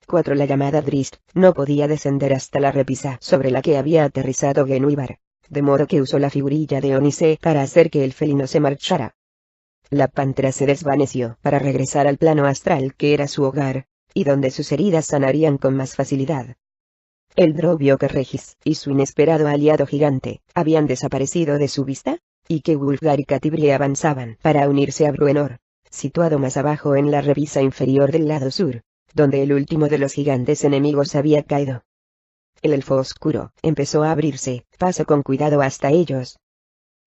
4. La llamada Drist no podía descender hasta la repisa sobre la que había aterrizado Genuibar, de modo que usó la figurilla de Onice para hacer que el felino se marchara. La pantera se desvaneció para regresar al plano astral que era su hogar, y donde sus heridas sanarían con más facilidad. El Drow vio que Regis y su inesperado aliado gigante habían desaparecido de su vista, y que Wulfgar y Catti-brie avanzaban para unirse a Bruenor, situado más abajo en la repisa inferior del lado sur, donde el último de los gigantes enemigos había caído. El elfo oscuro empezó a abrirse paso con cuidado hasta ellos.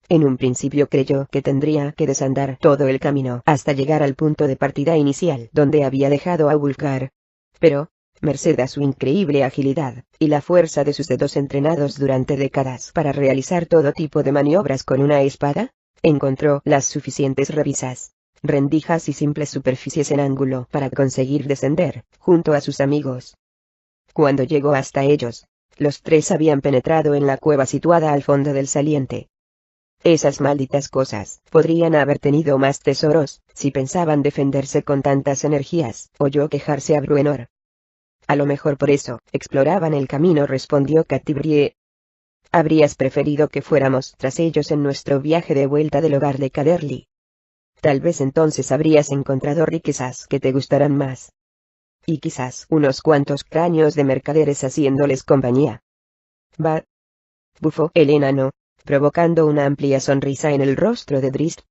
En un principio creyó que tendría que desandar todo el camino hasta llegar al punto de partida inicial donde había dejado a Wulfgar. Pero, merced a su increíble agilidad, y la fuerza de sus dedos entrenados durante décadas para realizar todo tipo de maniobras con una espada, encontró las suficientes repisas, rendijas y simples superficies en ángulo para conseguir descender, junto a sus amigos. Cuando llegó hasta ellos, los tres habían penetrado en la cueva situada al fondo del saliente. Esas malditas cosas podrían haber tenido más tesoros, si pensaban defenderse con tantas energías, oyó quejarse a Bruenor. A lo mejor por eso exploraban el camino, respondió Catti-brie. Habrías preferido que fuéramos tras ellos en nuestro viaje de vuelta del hogar de Caderly. Tal vez entonces habrías encontrado riquezas que te gustarán más. Y quizás unos cuantos cráneos de mercaderes haciéndoles compañía. Bah, bufó el enano, provocando una amplia sonrisa en el rostro de Drist.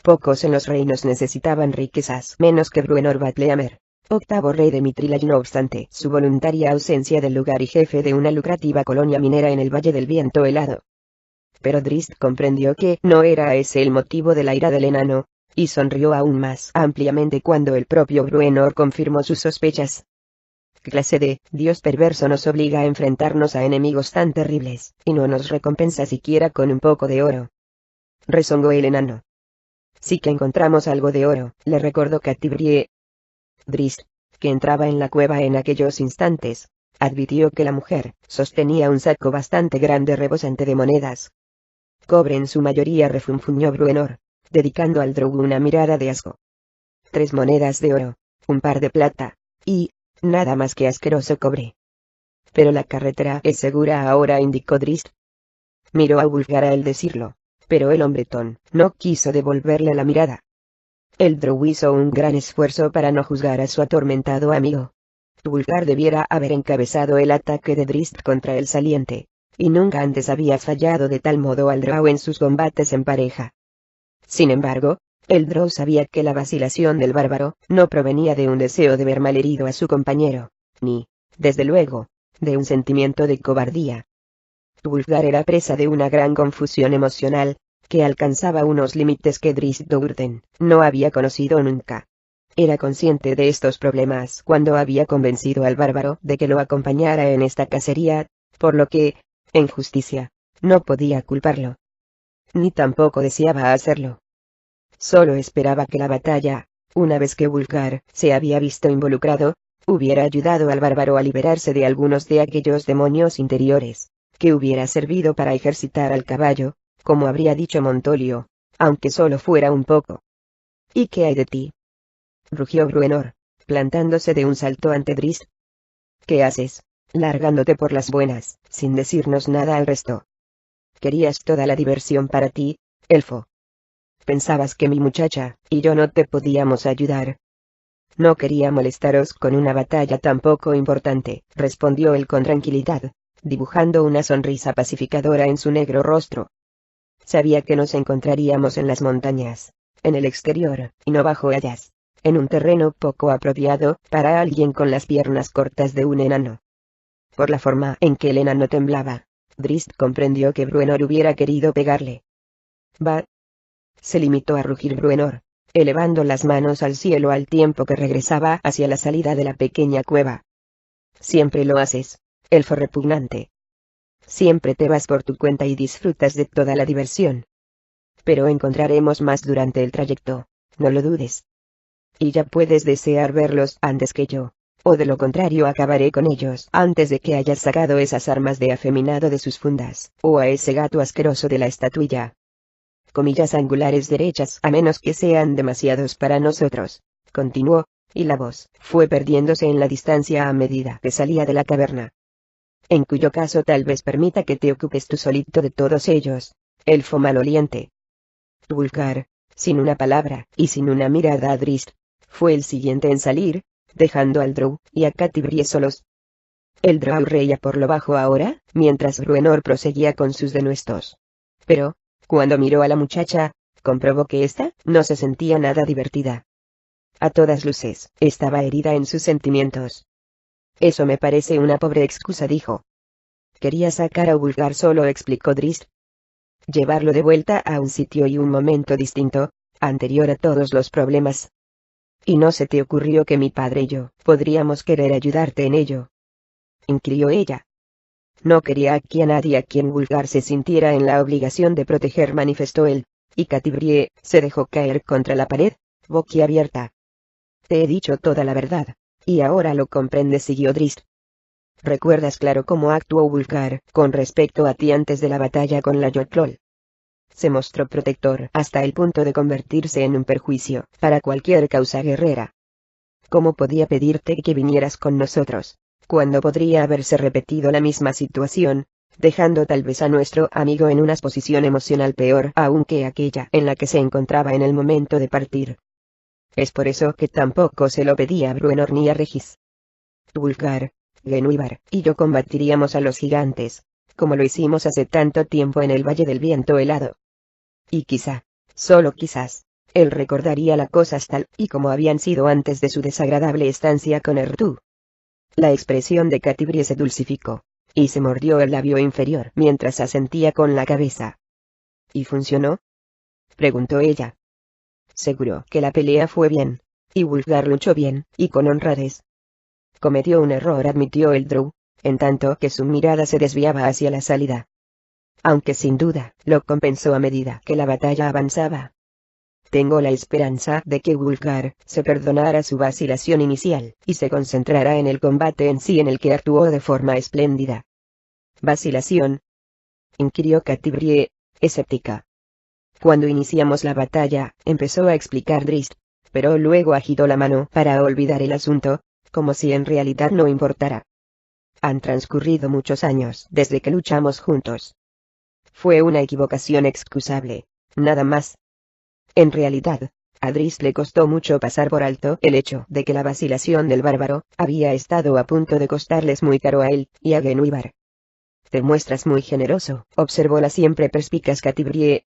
Pocos en los reinos necesitaban riquezas menos que Bruenor Batleamer, octavo rey de Mithril, y no obstante su voluntaria ausencia del lugar y jefe de una lucrativa colonia minera en el Valle del Viento Helado. Pero Drist comprendió que no era ese el motivo de la ira del enano, y sonrió aún más ampliamente cuando el propio Bruenor confirmó sus sospechas. ¿Qué clase de dios perverso nos obliga a enfrentarnos a enemigos tan terribles, y no nos recompensa siquiera con un poco de oro? Rezongó el enano. Sí que encontramos algo de oro, le recordó Catti-brie. Drist, que entraba en la cueva en aquellos instantes, advirtió que la mujer sostenía un saco bastante grande rebosante de monedas. Cobre en su mayoría, refunfuñó Bruenor, dedicando al Drow una mirada de asco. 3 monedas de oro, un par de plata, y nada más que asqueroso cobre. Pero la carretera es segura ahora, indicó Drist. Miró a Wulfgar al decirlo, pero el hombretón no quiso devolverle la mirada. El Drow hizo un gran esfuerzo para no juzgar a su atormentado amigo. Wulfgar debiera haber encabezado el ataque de Drist contra el saliente, y nunca antes había fallado de tal modo al Drow en sus combates en pareja. Sin embargo, el Drow sabía que la vacilación del bárbaro no provenía de un deseo de ver malherido a su compañero, ni, desde luego, de un sentimiento de cobardía. Wulfgar era presa de una gran confusión emocional, que alcanzaba unos límites que Drist Do'Urden no había conocido nunca. Era consciente de estos problemas cuando había convencido al bárbaro de que lo acompañara en esta cacería, por lo que, en justicia, no podía culparlo. Ni tampoco deseaba hacerlo. Solo esperaba que la batalla, una vez que Wulfgar se había visto involucrado, hubiera ayudado al bárbaro a liberarse de algunos de aquellos demonios interiores, que hubiera servido para ejercitar al caballo, como habría dicho Montolio, aunque solo fuera un poco. ¿Y qué hay de ti?, rugió Bruenor, plantándose de un salto ante Drist. ¿Qué haces, largándote por las buenas, sin decirnos nada al resto? ¿Querías toda la diversión para ti, elfo? ¿Pensabas que mi muchacha y yo no te podíamos ayudar? No quería molestaros con una batalla tan poco importante, respondió él con tranquilidad, dibujando una sonrisa pacificadora en su negro rostro. Sabía que nos encontraríamos en las montañas, en el exterior, y no bajo ellas, en un terreno poco apropiado para alguien con las piernas cortas de un enano. Por la forma en que el enano temblaba, Drist comprendió que Bruenor hubiera querido pegarle. «Bah», se limitó a rugir Bruenor, elevando las manos al cielo al tiempo que regresaba hacia la salida de la pequeña cueva. «Siempre lo haces, elfo repugnante. Siempre te vas por tu cuenta y disfrutas de toda la diversión. Pero encontraremos más durante el trayecto, no lo dudes. Y ya puedes desear verlos antes que yo, o de lo contrario acabaré con ellos antes de que hayas sacado esas armas de afeminado de sus fundas, o a ese gato asqueroso de la estatuilla. Comillas angulares derechas a menos que sean demasiados para nosotros», continuó, y la voz fue perdiéndose en la distancia a medida que salía de la caverna. En cuyo caso tal vez permita que te ocupes tú solito de todos ellos, elfo maloliente. Wulfgar, sin una palabra, y sin una mirada a Drizzt, fue el siguiente en salir, dejando al Drow y a Catti-brie solos. El Drow reía por lo bajo ahora, mientras Bruenor proseguía con sus denuestos. Pero, cuando miró a la muchacha, comprobó que ésta no se sentía nada divertida. A todas luces, estaba herida en sus sentimientos. Eso me parece una pobre excusa, dijo. Quería sacar a Wulfgar solo, explicó Drizzt. Llevarlo de vuelta a un sitio y un momento distinto, anterior a todos los problemas. ¿Y no se te ocurrió que mi padre y yo podríamos querer ayudarte en ello?, inquirió ella. No quería aquí a nadie a quien Wulfgar se sintiera en la obligación de proteger, manifestó él, y Catti-brie se dejó caer contra la pared, boquiabierta. Te he dicho toda la verdad, y ahora lo comprendes, siguió Drizzt. ¿Recuerdas claro cómo actuó Wulfgar con respecto a ti antes de la batalla con la Yogg-Glothl? Se mostró protector hasta el punto de convertirse en un perjuicio para cualquier causa guerrera. ¿Cómo podía pedirte que vinieras con nosotros, cuando podría haberse repetido la misma situación, dejando tal vez a nuestro amigo en una posición emocional peor aún que aquella en la que se encontraba en el momento de partir? Es por eso que tampoco se lo pedí a Bruenor ni a Regis. Wulfgar, Genwibar y yo combatiríamos a los gigantes, como lo hicimos hace tanto tiempo en el Valle del Viento Helado. Y quizá, solo quizás, él recordaría las cosas tal y como habían sido antes de su desagradable estancia con Errtu. La expresión de Catti-brie se dulcificó, y se mordió el labio inferior mientras asentía con la cabeza. ¿Y funcionó?, preguntó ella. Seguro que la pelea fue bien, y Wulfgar luchó bien, y con honradez. Cometió un error, admitió el Drow, en tanto que su mirada se desviaba hacia la salida. Aunque sin duda, lo compensó a medida que la batalla avanzaba. Tengo la esperanza de que Wulfgar se perdonara su vacilación inicial, y se concentrará en el combate en sí, en el que actuó de forma espléndida. ¿Vacilación?, inquirió Catti-brie, escéptica. Cuando iniciamos la batalla, empezó a explicar Drizzt, pero luego agitó la mano para olvidar el asunto, como si en realidad no importara. Han transcurrido muchos años desde que luchamos juntos. Fue una equivocación excusable, nada más. En realidad, a Drizzt le costó mucho pasar por alto el hecho de que la vacilación del bárbaro había estado a punto de costarles muy caro a él y a Genwibar. Te muestras muy generoso, observó la siempre perspicaz Catti-brie.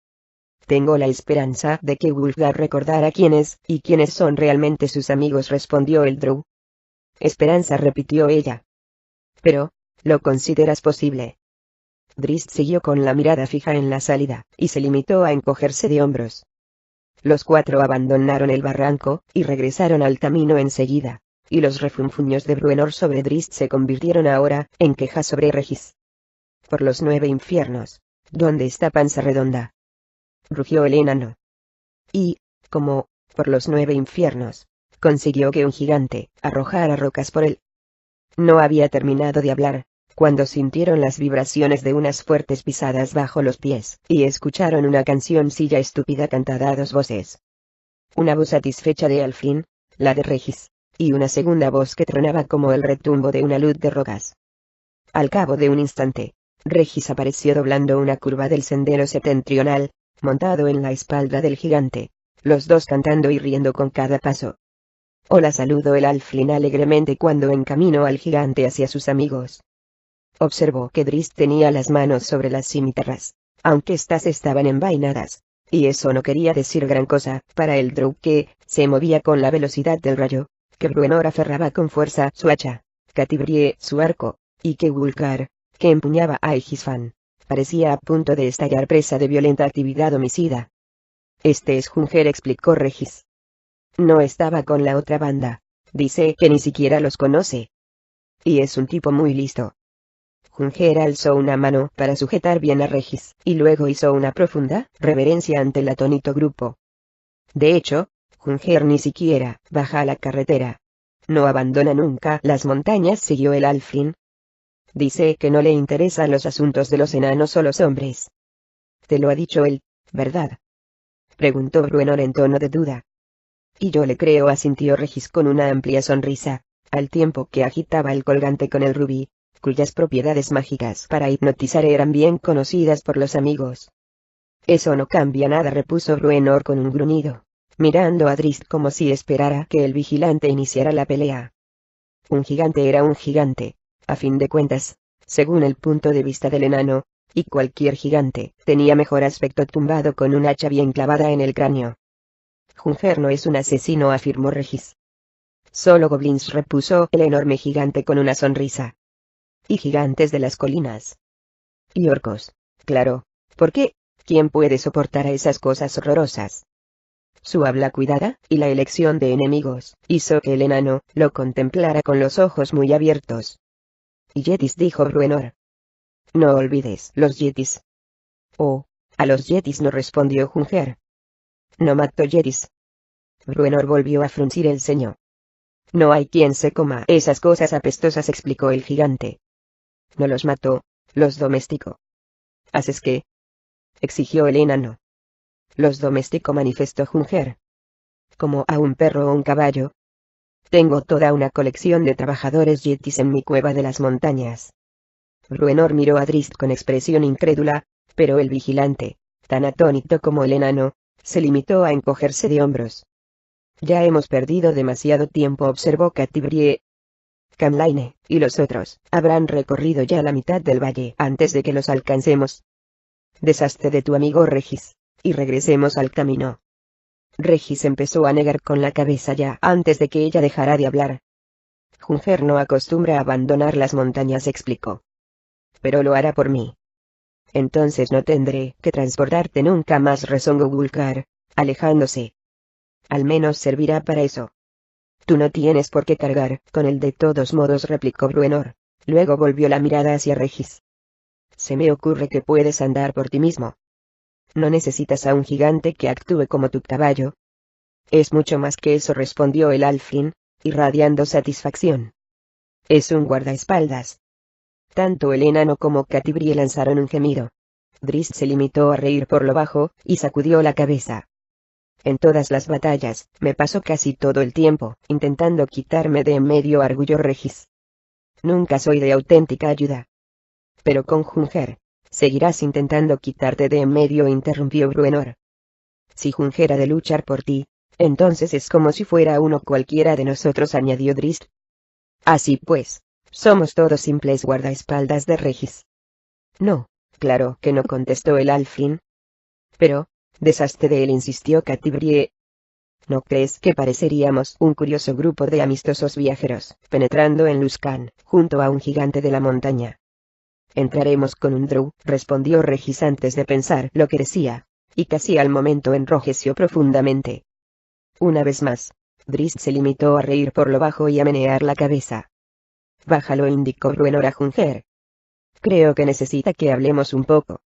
Tengo la esperanza de que Wulfgar recordara quiénes y quiénes son realmente sus amigos, respondió el Drow. Esperanza, repitió ella. Pero, ¿lo consideras posible? Drizzt siguió con la mirada fija en la salida, y se limitó a encogerse de hombros. Los cuatro abandonaron el barranco, y regresaron al camino enseguida, y los refunfuños de Bruenor sobre Drizzt se convirtieron ahora en quejas sobre Regis. Por los 9 infiernos, ¿dónde está Panza Redonda?, rugió el enano. Y, como, por los 9 infiernos, consiguió que un gigante arrojara rocas por él. No había terminado de hablar, cuando sintieron las vibraciones de unas fuertes pisadas bajo los pies, y escucharon una cancioncilla estúpida cantada a 2 voces. Una voz satisfecha de Alfrin, la de Regis, y una segunda voz que tronaba como el retumbo de una luz de rocas. Al cabo de un instante, Regis apareció doblando una curva del sendero septentrional, montado en la espalda del gigante, los dos cantando y riendo con cada paso. Hola, saludó el Alfrin alegremente cuando encaminó al gigante hacia sus amigos. Observó que Drizzt tenía las manos sobre las cimitarras, aunque éstas estaban envainadas, y eso no quería decir gran cosa para el Drow, que se movía con la velocidad del rayo, que Bruenor aferraba con fuerza su hacha, Catti-brie su arco, y que Wulfgar, que empuñaba a Egisfan, parecía a punto de estallar presa de violenta actividad homicida. Este es Junger, explicó Regis. No estaba con la otra banda, dice que ni siquiera los conoce. Y es un tipo muy listo. Junger alzó una mano para sujetar bien a Regis, y luego hizo una profunda reverencia ante el atónito grupo. De hecho, Junger ni siquiera baja a la carretera. No abandona nunca las montañas, siguió el Alfrin. Dice que no le interesan los asuntos de los enanos o los hombres. Te lo ha dicho él, ¿verdad?, preguntó Bruenor en tono de duda. Y yo le creo, asintió Regis con una amplia sonrisa, al tiempo que agitaba el colgante con el rubí, cuyas propiedades mágicas para hipnotizar eran bien conocidas por los amigos. Eso no cambia nada, repuso Bruenor con un gruñido, mirando a Drizzt como si esperara que el vigilante iniciara la pelea. Un gigante era un gigante, a fin de cuentas, según el punto de vista del enano, y cualquier gigante tenía mejor aspecto tumbado con un hacha bien clavada en el cráneo. Junger no es un asesino, afirmó Regis. Solo goblins, repuso el enorme gigante con una sonrisa. Y gigantes de las colinas. Y orcos, claro, ¿por qué? ¿Quién puede soportar a esas cosas horrorosas? Su habla cuidada, y la elección de enemigos, hizo que el enano lo contemplara con los ojos muy abiertos. Y yetis, dijo Bruenor. No olvides los yetis. Oh, a los yetis, no, respondió Junger. No mato yetis. Bruenor volvió a fruncir el ceño. No hay quien se coma esas cosas apestosas, explicó el gigante. No los mató, los domesticó. ¿Haces qué? Exigió el enano. Los domestico, manifestó Junger. Como a un perro o un caballo. Tengo toda una colección de trabajadores yetis en mi cueva de las montañas. Bruenor miró a Drizzt con expresión incrédula, pero el vigilante, tan atónito como el enano, se limitó a encogerse de hombros. Ya hemos perdido demasiado tiempo, observó Catibrie. Camlaine y los otros habrán recorrido ya la mitad del valle antes de que los alcancemos. Deshazte de tu amigo Regis, y regresemos al camino. Regis empezó a negar con la cabeza ya antes de que ella dejara de hablar. Junger no acostumbra a abandonar las montañas, explicó. Pero lo hará por mí. Entonces no tendré que transportarte nunca más, rezongó Wulfgar, alejándose. Al menos servirá para eso. Tú no tienes por qué cargar con él, de todos modos, replicó Bruenor. Luego volvió la mirada hacia Regis. Se me ocurre que puedes andar por ti mismo. No necesitas a un gigante que actúe como tu caballo. Es mucho más que eso, respondió el alfín, irradiando satisfacción. Es un guardaespaldas. Tanto el enano como Catibrie lanzaron un gemido. Drizzt se limitó a reír por lo bajo, y sacudió la cabeza. En todas las batallas, me paso casi todo el tiempo intentando quitarme de en medio, arguyó Regis. Nunca soy de auténtica ayuda. Pero con Junger, seguirás intentando quitarte de en medio, interrumpió Bruenor. Si Junger ha de luchar por ti, entonces es como si fuera uno cualquiera de nosotros, añadió Drizzt. Así pues, somos todos simples guardaespaldas de Regis. No, claro que no, contestó el alfín. Pero, deshazte de él, insistió Catibrie. ¿No crees que pareceríamos un curioso grupo de amistosos viajeros, penetrando en Luskan, junto a un gigante de la montaña? Entraremos con un drow, respondió Regis antes de pensar lo que decía, y casi al momento enrojeció profundamente. Una vez más, Drizzt se limitó a reír por lo bajo y a menear la cabeza. Bájalo, indicó Bruenor a Junger. Creo que necesita que hablemos un poco.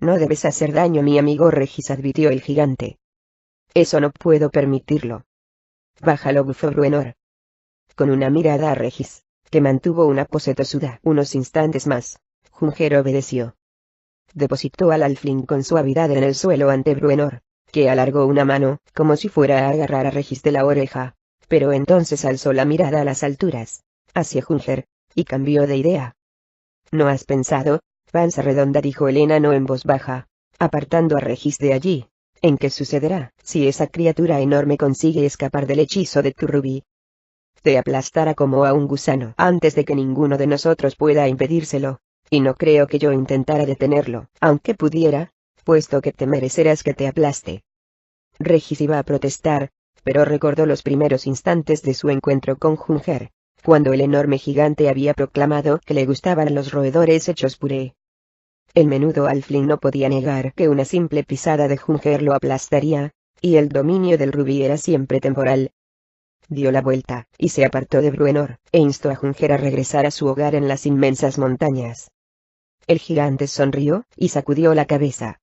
No debes hacer daño, mi amigo Regis, advirtió el gigante. Eso no puedo permitirlo. Bájalo, bufó Bruenor. Con una mirada a Regis, que mantuvo una pose tosuda unos instantes más, Junger obedeció. Depositó al alfín con suavidad en el suelo ante Bruenor, que alargó una mano, como si fuera a agarrar a Regis de la oreja, pero entonces alzó la mirada a las alturas, hacia Junger, y cambió de idea. ¿No has pensado, panza redonda?, dijo el enano en voz baja, apartando a Regis de allí, en qué sucederá si esa criatura enorme consigue escapar del hechizo de tu rubí? Te aplastará como a un gusano antes de que ninguno de nosotros pueda impedírselo, y no creo que yo intentara detenerlo, aunque pudiera, puesto que te merecerás que te aplaste. Regis iba a protestar, pero recordó los primeros instantes de su encuentro con Junger, cuando el enorme gigante había proclamado que le gustaban los roedores hechos puré. El menudo alfín no podía negar que una simple pisada de Junger lo aplastaría, y el dominio del rubí era siempre temporal. Dio la vuelta, y se apartó de Bruenor, e instó a Junger a regresar a su hogar en las inmensas montañas. El gigante sonrió, y sacudió la cabeza.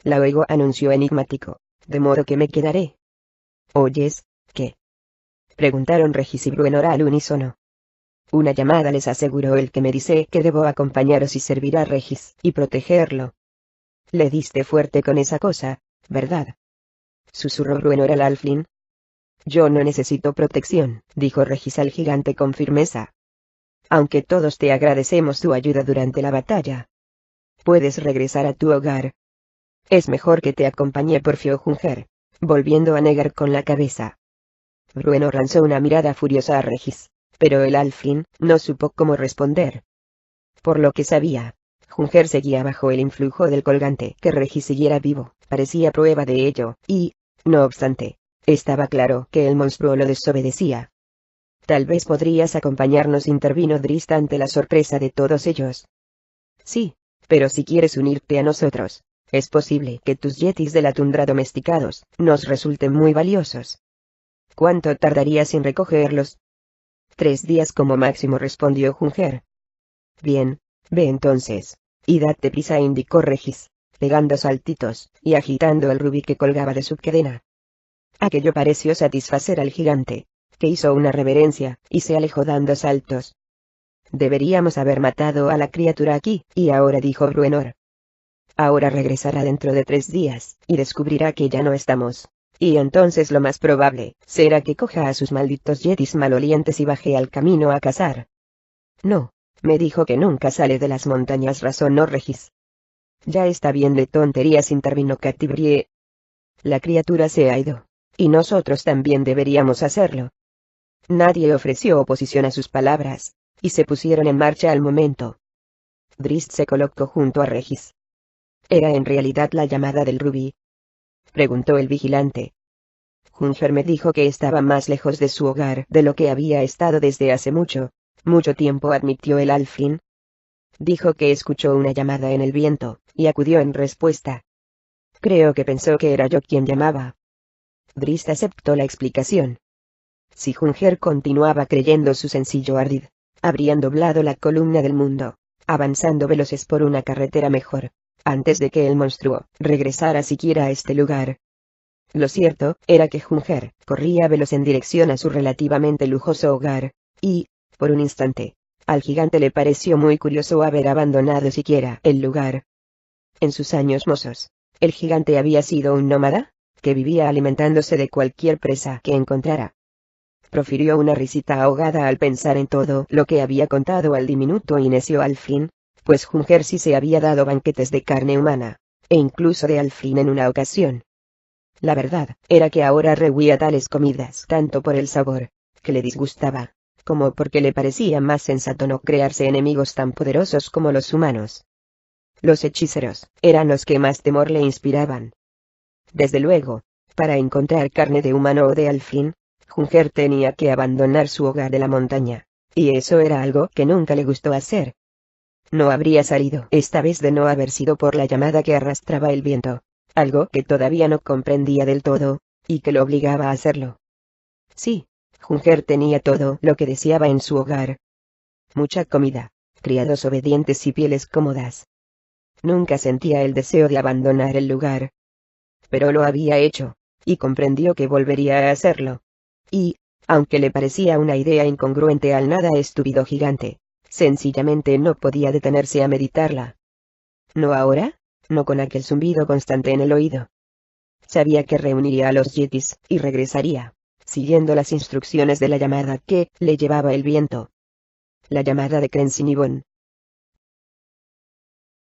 Luego anunció enigmático, de modo que me quedaré. ¿Oyes, qué? Preguntaron Regis y Bruenor al unísono. Una llamada, les aseguró el que me dice que debo acompañaros y servir a Regis, y protegerlo. Le diste fuerte con esa cosa, ¿verdad? Susurró Bruenor al alfín. Yo no necesito protección, dijo Regis al gigante con firmeza. Aunque todos te agradecemos tu ayuda durante la batalla. Puedes regresar a tu hogar. Es mejor que te acompañe, porfió Junger, volviendo a negar con la cabeza. Bruenor lanzó una mirada furiosa a Regis, pero el Alfrin no supo cómo responder. Por lo que sabía, Junger seguía bajo el influjo del colgante. Que Regis siguiera vivo, parecía prueba de ello, y, no obstante, estaba claro que el monstruo lo desobedecía. Tal vez podrías acompañarnos, intervino Drist ante la sorpresa de todos ellos. Sí, pero si quieres unirte a nosotros, es posible que tus yetis de la tundra domesticados nos resulten muy valiosos. ¿Cuánto tardarías en recogerlos? 3 días como máximo, respondió Junger. Bien, ve entonces, y date prisa, indicó Regis, pegando saltitos y agitando el rubí que colgaba de su cadena. Aquello pareció satisfacer al gigante, que hizo una reverencia y se alejó dando saltos. Deberíamos haber matado a la criatura aquí, y ahora, dijo Bruenor. Ahora regresará dentro de 3 días, y descubrirá que ya no estamos. Y entonces lo más probable será que coja a sus malditos yetis malolientes y baje al camino a cazar. No, me dijo que nunca sale de las montañas, razonó Regis. Ya está bien de tonterías, intervino Catibrie. La criatura se ha ido, y nosotros también deberíamos hacerlo. Nadie ofreció oposición a sus palabras, y se pusieron en marcha al momento. Drist se colocó junto a Regis. ¿Era en realidad la llamada del rubí?, preguntó el vigilante. Junger me dijo que estaba más lejos de su hogar de lo que había estado desde hace mucho tiempo, admitió el Alfrin. Dijo que escuchó una llamada en el viento, y acudió en respuesta. Creo que pensó que era yo quien llamaba. Drist aceptó la explicación. Si Junger continuaba creyendo su sencillo ardid, habrían doblado la columna del mundo, avanzando veloces por una carretera mejor, antes de que el monstruo regresara siquiera a este lugar. Lo cierto era que Junger corría veloz en dirección a su relativamente lujoso hogar, y, por un instante, al gigante le pareció muy curioso haber abandonado siquiera el lugar. En sus años mozos, el gigante había sido un nómada, que vivía alimentándose de cualquier presa que encontrara. Profirió una risita ahogada al pensar en todo lo que había contado al diminuto y necio Alfrin, pues Junger sí se había dado banquetes de carne humana, e incluso de Alfrin en una ocasión. La verdad era que ahora rehuía tales comidas tanto por el sabor, que le disgustaba, como porque le parecía más sensato no crearse enemigos tan poderosos como los humanos. Los hechiceros eran los que más temor le inspiraban. Desde luego, para encontrar carne de humano o de Alfrin, Junger tenía que abandonar su hogar de la montaña, y eso era algo que nunca le gustó hacer. No habría salido esta vez de no haber sido por la llamada que arrastraba el viento, algo que todavía no comprendía del todo, y que lo obligaba a hacerlo. Sí, Junger tenía todo lo que deseaba en su hogar. Mucha comida, criados obedientes y pieles cómodas. Nunca sentía el deseo de abandonar el lugar. Pero lo había hecho, y comprendió que volvería a hacerlo. Y, aunque le parecía una idea incongruente al nada estúpido gigante, sencillamente no podía detenerse a meditarla. ¿No ahora? No con aquel zumbido constante en el oído. Sabía que reuniría a los yetis, y regresaría, siguiendo las instrucciones de la llamada que le llevaba el viento. La llamada de Crensinibon